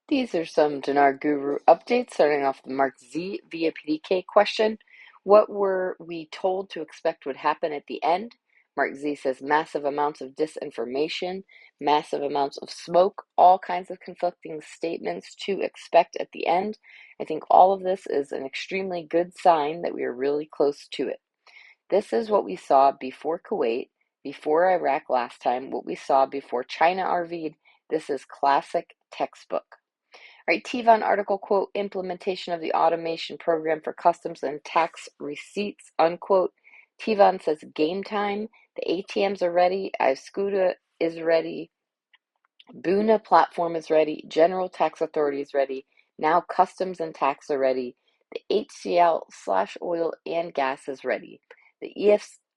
These are some Dinar Guru updates, starting off the Mark Z via PDK question. What were we told to expect would happen at the end? Mark Z says massive amounts of disinformation, massive amounts of smoke, all kinds of conflicting statements to expect at the end. I think all of this is an extremely good sign that we are really close to it. This is what we saw before Kuwait, before Iraq last time, what we saw before China RV'd. This is classic textbook. Right, Tivon article, quote, implementation of the automation program for customs and tax receipts, unquote. Tivon says game time. The ATMs are ready. iScuda is ready. Buna platform is ready. General Tax Authority is ready. Now customs and tax are ready. The HCL/oil and gas is ready. The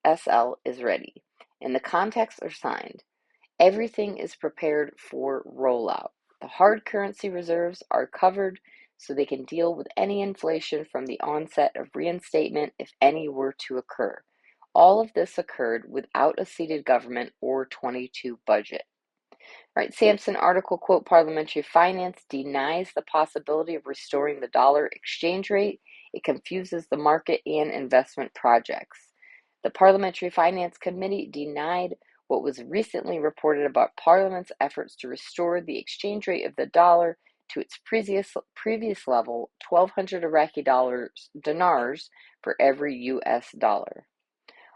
EFSL is ready. And the contracts are signed. Everything is prepared for rollout. The hard currency reserves are covered so they can deal with any inflation from the onset of reinstatement if any were to occur. All of this occurred without a seated government or 22 budget. Right, Sampson article, quote, parliamentary finance denies the possibility of restoring the dollar exchange rate. It confuses the market and investment projects. The Parliamentary Finance Committee denied what was recently reported about Parliament's efforts to restore the exchange rate of the dollar to its previous level, 1,200 Iraqi dinars for every US dollar.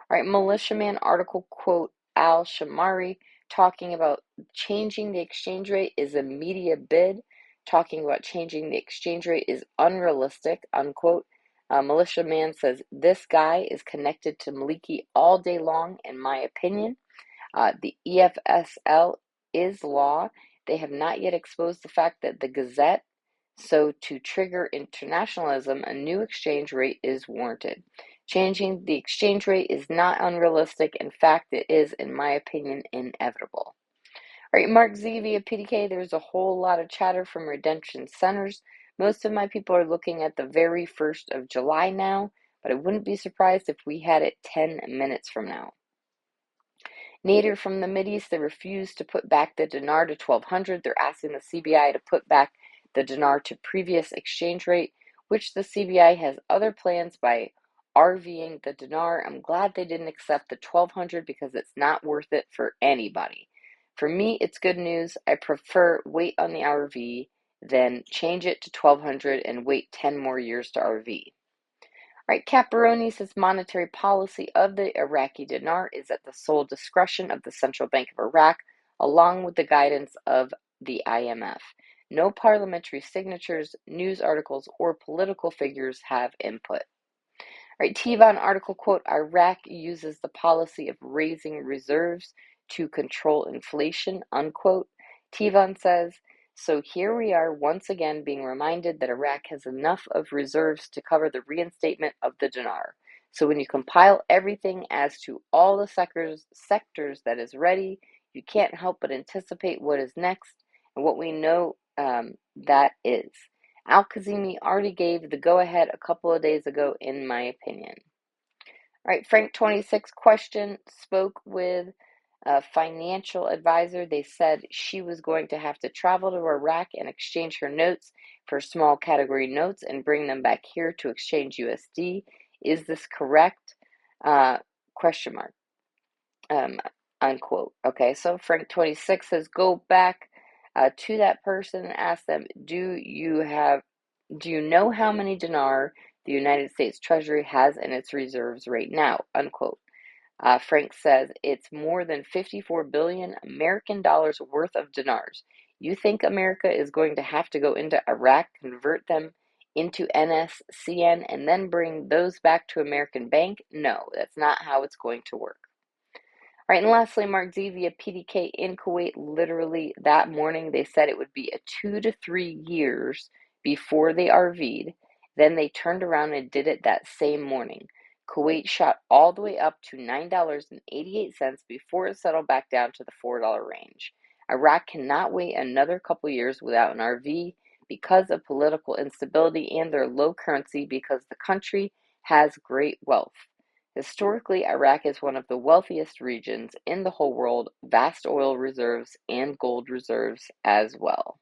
All right, militiaman article, quote, al-Shamari, talking about changing the exchange rate is a media bid, talking about changing the exchange rate is unrealistic, unquote. Militiaman says, this guy is connected to Maliki all day long, in my opinion. The EFSL is law. They have not yet exposed the fact that the Gazette, so to trigger internationalism, a new exchange rate is warranted. Changing the exchange rate is not unrealistic. In fact, it is, in my opinion, inevitable. All right, Mark Z via PDK, there's a whole lot of chatter from redemption centers. Most of my people are looking at the very 1st of July now, but I wouldn't be surprised if we had it 10 minutes from now. Nader from the Mideast, they refuse to put back the dinar to 1,200. They're asking the CBI to put back the dinar to previous exchange rate, which the CBI has other plans by RVing the dinar. I'm glad they didn't accept the 1,200 because it's not worth it for anybody. For me, it's good news. I prefer wait on the RV than change it to 1,200 and wait 10 more years to RV. Right, Caparoni says monetary policy of the Iraqi dinar is at the sole discretion of the Central Bank of Iraq, along with the guidance of the IMF. No parliamentary signatures, news articles, or political figures have input. Right, Tivon article, quote, Iraq uses the policy of raising reserves to control inflation, unquote. Tivon says, so here we are once again being reminded that Iraq has enough of reserves to cover the reinstatement of the dinar. So when you compile everything as to all the sectors that is ready, you can't help but anticipate what is next and what we know that is. Al-Kazimi already gave the go-ahead a couple of days ago, in my opinion. All right, Frank 26 question, spoke with a financial advisor. They said she was going to have to travel to Iraq and exchange her notes for small category notes and bring them back here to exchange USD. Is this correct? Question mark. Unquote. Okay, so Frank 26 says go back to that person and ask them, do you know how many dinar the United States Treasury has in its reserves right now? Unquote. Frank says it's more than 54 billion American dollars worth of dinars. You think America is going to have to go into Iraq, convert them into NSCN, and then bring those back to American Bank? No, that's not how it's going to work. All right, and lastly, Mark Z via PDK in Kuwait, literally that morning, they said it would be a 2 to 3 years before they RV'd. Then they turned around and did it that same morning. Kuwait shot all the way up to $9.88 before it settled back down to the $4 range. Iraq cannot wait another couple years without an RV because of political instability and their low currency because the country has great wealth. Historically, Iraq is one of the wealthiest regions in the whole world, vast oil reserves and gold reserves as well.